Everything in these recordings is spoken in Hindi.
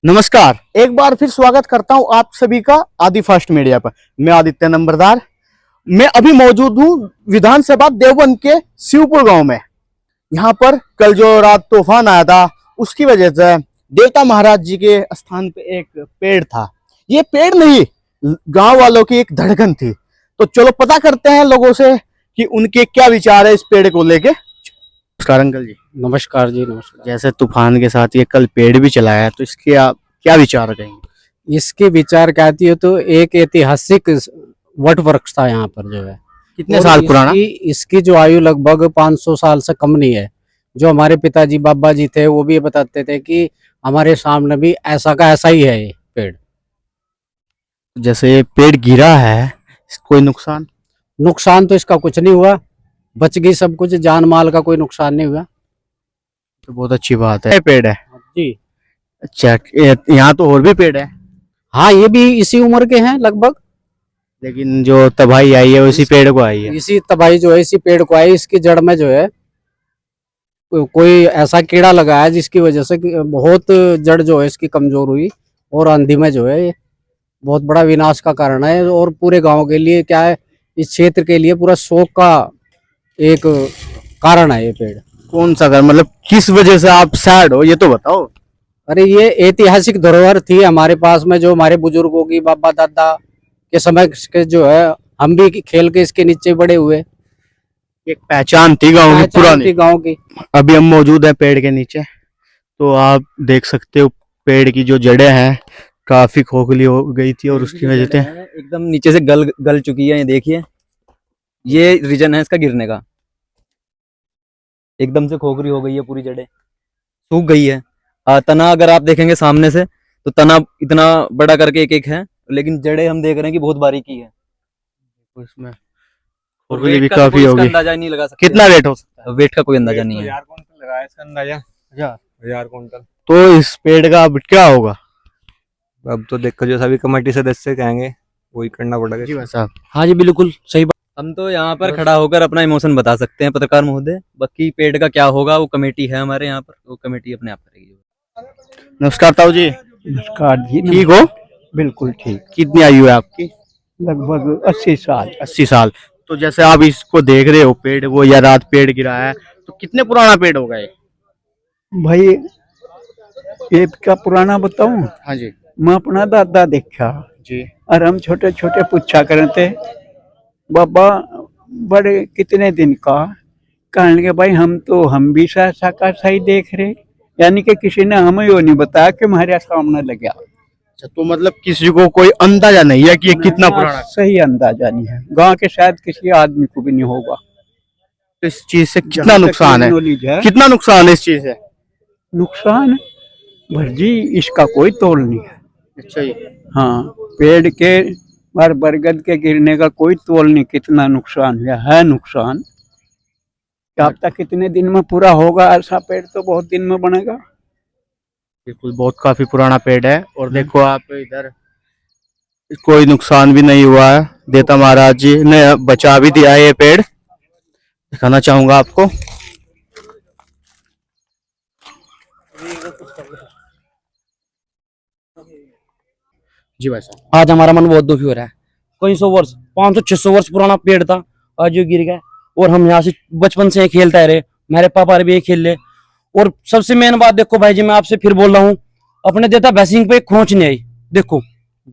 नमस्कार, एक बार फिर स्वागत करता हूं आप सभी का आदि फास्ट मीडिया पर। मैं आदित्य नंबरदार। मैं अभी मौजूद हूं विधानसभा देवबंद के शिवपुर गांव में। यहां पर कल जो रात तूफान आया था उसकी वजह से देवता महाराज जी के स्थान पे एक पेड़ था। ये पेड़ नहीं, गांव वालों की एक धड़कन थी। तो चलो पता करते हैं लोगों से कि उनके क्या विचार है इस पेड़ को लेके। नमस्कार अंकल जी। नमस्कार जी, नमस्कार। जैसे तूफान के साथ ये कल पेड़ भी चला है तो इसके आप क्या विचार कहेंगे? इसके विचार कहती हो तो एक ऐतिहासिक वट वृक्ष था यहाँ पर जो है। कितने और साल पुराना? इसकी जो आयु लगभग 500 साल से कम नहीं है। जो हमारे पिताजी बाबा जी थे वो भी ये बताते थे कि हमारे सामने भी ऐसा का ऐसा ही है ये पेड़। जैसे ये पेड़ गिरा है, कोई नुकसान? नुकसान तो इसका कुछ नहीं हुआ, बच गई सब कुछ, जान माल का कोई नुकसान नहीं हुआ। तो बहुत अच्छी बात है। ये पेड़ है जी अच्छा, यहाँ तो और भी पेड़ है हाँ, ये भी इसी उम्र के हैं लगभग। लेकिन जो तबाही आई है उसी पेड़ को आई है। इसी तबाही जो है इसी पेड़ को आई। इसकी जड़ में जो है कोई ऐसा कीड़ा लगा है जिसकी वजह से बहुत जड़ जो है इसकी कमजोर हुई और आंधी में जो है ये बहुत बड़ा विनाश का कारण है। और पूरे गांव के लिए क्या है, इस क्षेत्र के लिए पूरा शोक का एक कारण है ये पेड़। कौन सा घर, मतलब किस वजह से आप सैड हो ये तो बताओ। अरे ये ऐतिहासिक धरोहर थी हमारे पास में, जो हमारे बुजुर्गों की, बाबा दादा के समय के जो है, हम भी खेल के इसके नीचे बड़े हुए। एक पहचान थी गांव की, पुरानी गांव की। अभी हम मौजूद है पेड़ के नीचे, तो आप देख सकते हो पेड़ की जो जड़ें हैं काफी खोखली हो गई थी और उसकी वजह से एकदम नीचे से गल गल चुकी है। ये देखिए, ये रीजन है इसका गिरने का। एकदम से खोखरी हो गई है, पूरी जड़ें सूख गई है। तना अगर आप देखेंगे सामने से तो तना इतना बड़ा करके एक एक है, लेकिन जड़ें हम देख रहे हैं कि बहुत बारीकी है। उसमें और खोखली भी वेट का काफी कोई इसका होगी। अंदाजा ही नहीं लगा सकते। कितना वेट हो सकता है? वेट का कोई अंदाजा नहीं है। 1000 कुंटल लगाया इसका अंदाजा। 1000 कुंटल। तो इस पेड़ का अब क्या होगा? अब तो देखो जो सभी कमेटी सदस्य कहेंगे वही करना पड़ेगा। जी भाई साहब। हाँ जी, बिल्कुल सही बात। हम तो यहाँ पर खड़ा होकर अपना इमोशन बता सकते हैं पत्रकार महोदय, बाकी पेड़ का क्या होगा वो कमेटी है हमारे यहाँ पर, वो कमेटी अपने आप करेगी। नमस्कार ताऊ जी। नमस्कार जी। ठीक हो? बिल्कुल ठीक। कितनी आयु है आपकी? लगभग 80 साल। 80 साल। तो जैसे आप इसको देख रहे हो पेड़ को, या रात पेड़ गिरा है, तो कितने पुराना पेड़ होगा ये? भाई एक का पुराना बताऊं? हाँ जी। मैं अपना दादा देखा जी। और हम छोटे छोटे पूछा करते, बाबा बड़े कितने दिन का? कहने लगे भाई हम भी ऐसा का सही देख रहे, यानी कि किसी ने हमें यो नहीं बताया कि हमारे सामने लगा। अच्छा, तो मतलब किसी को कोई अंदाजा नहीं है कि ये कितना पुराना है? सही अंदाजा नहीं है, गांव के शायद किसी आदमी को भी नहीं होगा। तो इस चीज से कितना जहाँ तक नुकसान है? नॉलेज है, कितना नुकसान है इस चीज से? नुकसान भरजी इसका कोई तोल नहीं है। अच्छा जी। हाँ, पेड़ के और बरगद के गिरने का कोई तोल नहीं, कितना नुकसान हुआ है। नुकसान अब तक कितने दिन में पूरा होगा? ऐसा पेड़ तो बहुत दिन में बनेगा। बिल्कुल, बहुत काफी पुराना पेड़ है। और देखो आप इधर, कोई नुकसान भी नहीं हुआ है। देवता महाराज जी ने बचा भी दिया है ये पेड़। दिखाना चाहूंगा आपको। जी भाई साहब। आज हमारा मन बहुत दुखी हो रहा है। कई सौ वर्ष, 500-600 वर्ष पुराना पेड़ था, आज जो गिर गया। और हम यहाँ से बचपन से खेलते रहे, मेरे पापा भी ये खेल ले। और सबसे मेन बात देखो भाई जी, मैं आपसे फिर बोल रहा हूँ, अपने देता भैंसिंग पे एक खोच नहीं आई। देखो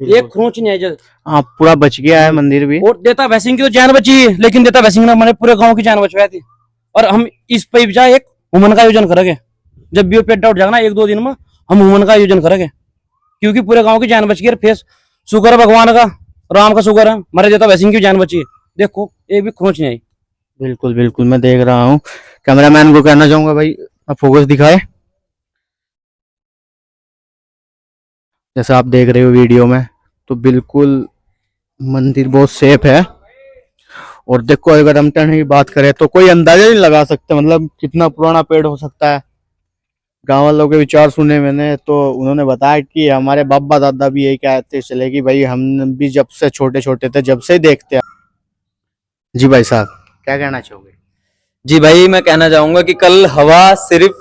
एक खोच नहीं आई। हाँ, पूरा बच गया है मंदिर भी। और देता भैंसिंग की तो जान बची है, लेकिन देता भैंसिंग ने हमारे पूरे गाँव की जान बचवाई थी। और हम इस पे एक हुमन का आयोजन करेंगे। जब भी वो पेट आउट जाएगा ना 1-2 दिन में, हम हुमन का आयोजन करेंगे, क्योंकि पूरे गांव की जान बच गई। फेस शुक्र है भगवान का, राम का शुक्र है, मरे देता वैसे की जान बची है। देखो एक भी खोच नहीं आई। बिल्कुल बिल्कुल, मैं देख रहा हूँ। कैमरामैन को कहना चाहूंगा भाई आप फोकस दिखाए। जैसा आप देख रहे हो वीडियो में, तो बिल्कुल मंदिर बहुत सेफ है। और देखो अगर हम टर्न की बात करें तो कोई अंदाजा नहीं लगा सकते मतलब कितना पुराना पेड़ हो सकता है। गांव वालों के विचार सुने मैंने, तो उन्होंने बताया कि हमारे बाबा दादा भी यही कहते चले कि भाई हम भी जब से छोटे छोटे थे जब से ही देखते हैं। जी भाई साहब, क्या कहना चाहोगे? जी भाई, मैं कहना चाहूंगा कि कल हवा सिर्फ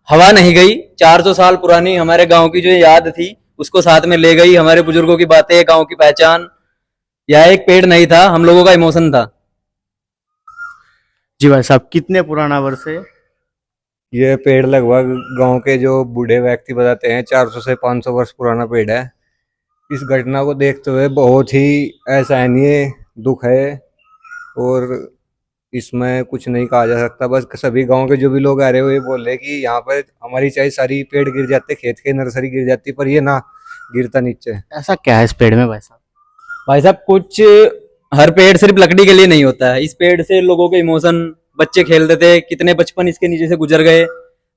हवा नहीं गई, 400 साल पुरानी हमारे गांव की जो याद थी उसको साथ में ले गई, हमारे बुजुर्गों की बातें, गांव की पहचान। यह एक पेड़ नहीं था, हम लोगों का इमोशन था। जी भाई साहब, कितने पुराना वर्ष है? ये पेड़ लगभग गांव के जो बूढ़े व्यक्ति बताते हैं 400 से 500 वर्ष पुराना पेड़ है। इस घटना को देखते हुए बहुत ही असहनीय दुख है और इसमें कुछ नहीं कहा जा सकता। बस सभी गांव के जो भी लोग आ रहे हैं वो ये बोल रहे हैं कि यहाँ पर हमारी चाहे सारी पेड़ गिर जाते, खेत के नर्सरी गिर जाती, पर ये ना गिरता नीचे। ऐसा क्या है इस पेड़ में भाई साहब? भाई साहब, कुछ हर पेड़ सिर्फ लकड़ी के लिए नहीं होता है। इस पेड़ से लोगों के इमोशन, बच्चे खेलते थे, कितने बचपन इसके नीचे से गुजर गए।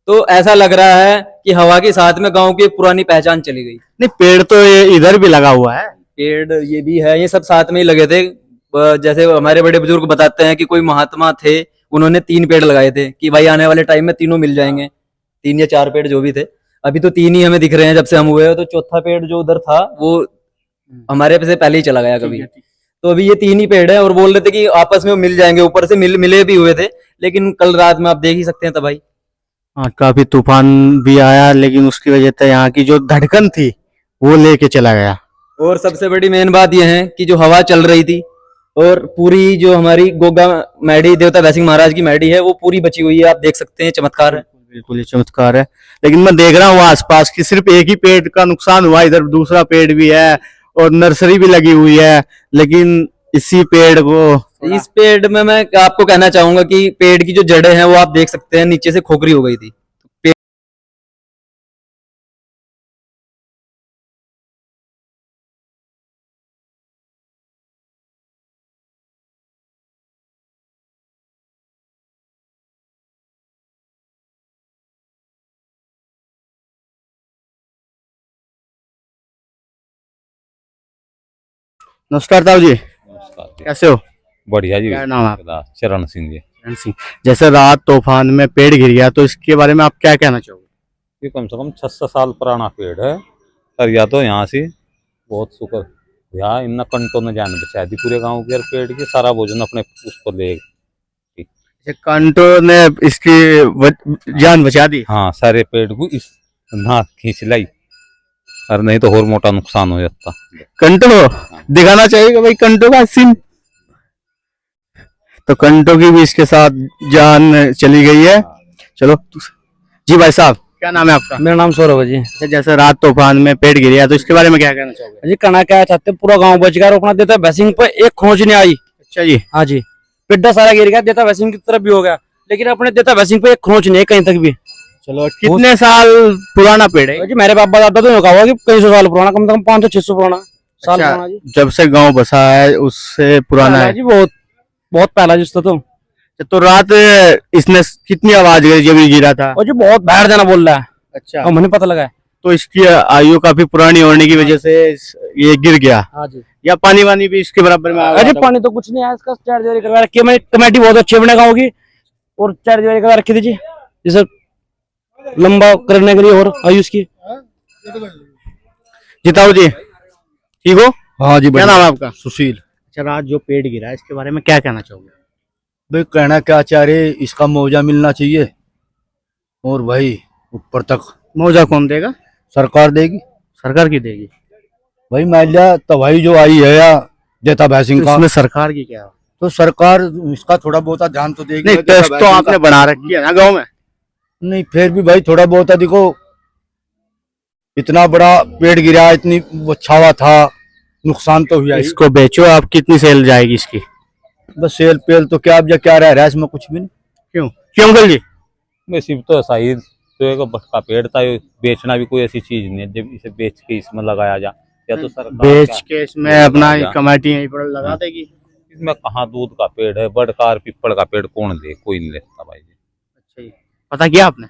तो ऐसा लग रहा है कि हवा के साथ में गांव की एक पुरानी पहचान चली गई। नहीं, पेड़ तो ये इधर भी लगा हुआ है। पेड़ ये भी है, ये सब साथ में ही लगे थे। जैसे हमारे बड़े बुजुर्ग बताते हैं कि कोई महात्मा थे, उन्होंने 3 पेड़ लगाए थे कि भाई आने वाले टाइम में तीनों मिल जाएंगे। 3 या 4 पेड़ जो भी थे, अभी तो 3 ही हमें दिख रहे हैं जब से हम हुए हैं। तो चौथा पेड़ जो उधर था वो हमारे से पहले ही चला गया कभी। तो अभी ये 3 ही पेड़ है और बोल रहे थे कि आपस में वो मिल जाएंगे। ऊपर से मिले भी हुए थे, लेकिन कल रात में आप देख ही सकते हैं। तो भाई हाँ, काफी तूफान भी आया, लेकिन उसकी वजह से यहाँ की जो धड़कन थी वो लेके चला गया। और सबसे बड़ी मेन बात यह है कि जो हवा चल रही थी और पूरी जो हमारी गोगा मैडी, देवता भैसिंह महाराज की मैडी है, वो पूरी बची हुई है। आप देख सकते हैं, चमत्कार है। बिल्कुल ये चमत्कार है। लेकिन मैं देख रहा हूँ आसपास की सिर्फ एक ही पेड़ का नुकसान हुआ, इधर दूसरा पेड़ भी है और नर्सरी भी लगी हुई है। लेकिन इसी पेड़ को, इस पेड़ में मैं आपको कहना चाहूंगा कि पेड़ की जो जड़ें हैं वो आप देख सकते हैं, नीचे से खोखरी हो गई थी। नमस्कार ताऊ जी, कैसे हो? बढ़िया जी। क्या नाम है आपका? चरण सिंह जी। चरण सिंह। जैसे रात तूफान में पेड़ गिर गया, तो इसके बारे में आप क्या कहना चाहोगे? ये कम से कम 600 साल पुराना पेड़ है। और या तो यहाँ से बहुत शुक्र, यहाँ इन कंटों ने जान बचा दी पूरे गांव के। और पेड़ की सारा भोजन अपने उस पर ले। ये कांटों ने इसकी जान बचा दी। हाँ, सारे पेड़ को इस ना खींच लाई, और नहीं तो और मोटा नुकसान हो जाता। कंटो दिखाना चाहिए भाई, कंटो का सीन। तो कंटो की भी इसके साथ जान चली गई है। चलो जी भाई साहब, क्या नाम है आपका? मेरा नाम सौरभ है जी। अच्छा, जैसे रात तूफान में पेड़ गिर गया, तो इसके बारे में क्या कहना चाहोगे? जी कहना क्या चाहते हैं, पूरा गांव बच गया और अपना देता भैसिंह पे एक खोज नहीं आई। अच्छा जी। हाँ जी, पिड्डा सारा गिर गया, देता भैसिंह की तरफ भी हो गया, लेकिन अपने देता भैसिंह पे एक खोज नहीं है कहीं तक भी। चलो, कितने साल पुराना पेड़ है? जी मेरे बाबा दादा तो कहा हुआ कि कई सौ साल पुराना, कम से कम 500-600 पुराना साल अच्छा, पुराना जी। जब से गांव बसा है उससे पुराना पहला है जी, बहुत बहुत पहला जिसका तो रात इसने कितनी आवाज गई जब ये गिरा था? और जी बहुत बाहर जाना बोल रहा है। अच्छा, और मुझे पता लगा है। तो इसकी आयु काफी पुरानी होने की वजह से ये गिर गया, हाँ जी। या पानी वानी भी इसके बराबर में आ अरे गया था? पानी तो कुछ नहीं है, इसका चार्ज करवा रखी है मैंने, कमेटी बहुत अच्छी बने गाँव की, और चार्ज करवा रखी थी जी, जैसे लंबा करने के लिए और आयुष की। जिताऊ जी, ठीक हो? हाँ जी, क्या नाम है आपका? सुशील। अच्छा, रात जो पेड़ गिरा है इसके बारे में क्या कहना चाहोगे? भाई कहना क्या चाह रहे, इसका मुआवजा मिलना चाहिए और भाई ऊपर तक मुआवजा कौन देगा? सरकार देगी। सरकार की देगी? भाई मान लिया तबाही जो आई है या देता भैसिंह तो का, इसमें सरकार की क्या है? तो सरकार इसका थोड़ा बहुत ध्यान तो देगी। नहीं, देता टेस्ट तो भैसिंह आपने का। बना रखी है ना गाँव में? नहीं, फिर भी भाई थोड़ा बहुत देखो, इतना बड़ा पेड़ गिरा, इतनी वो छावा था, नुकसान तो हुआ ही। इसको बेचो आप, कितनी सेल जाएगी इसकी? बस सेल पेल तो क्या, अब क्या रह रहा है इसमें, कुछ भी नहीं। क्यों अंकल जी? मैं सिर्फ तो ऐसा ही तो एक का पेड़ था, ये बेचना भी कोई ऐसी चीज नहीं है जब इसे बेच के इसमें लगाया जा, या तो सरकार बेच के इसमें अपना क्या? कमेटी यहीं पर लगा देगी। इसमें कहाँ दूध का पेड़ है, बड़कार पीपल का पेड़ कौन ले, कोई नहीं लेता भाई। अच्छा जी, पता किया आपने?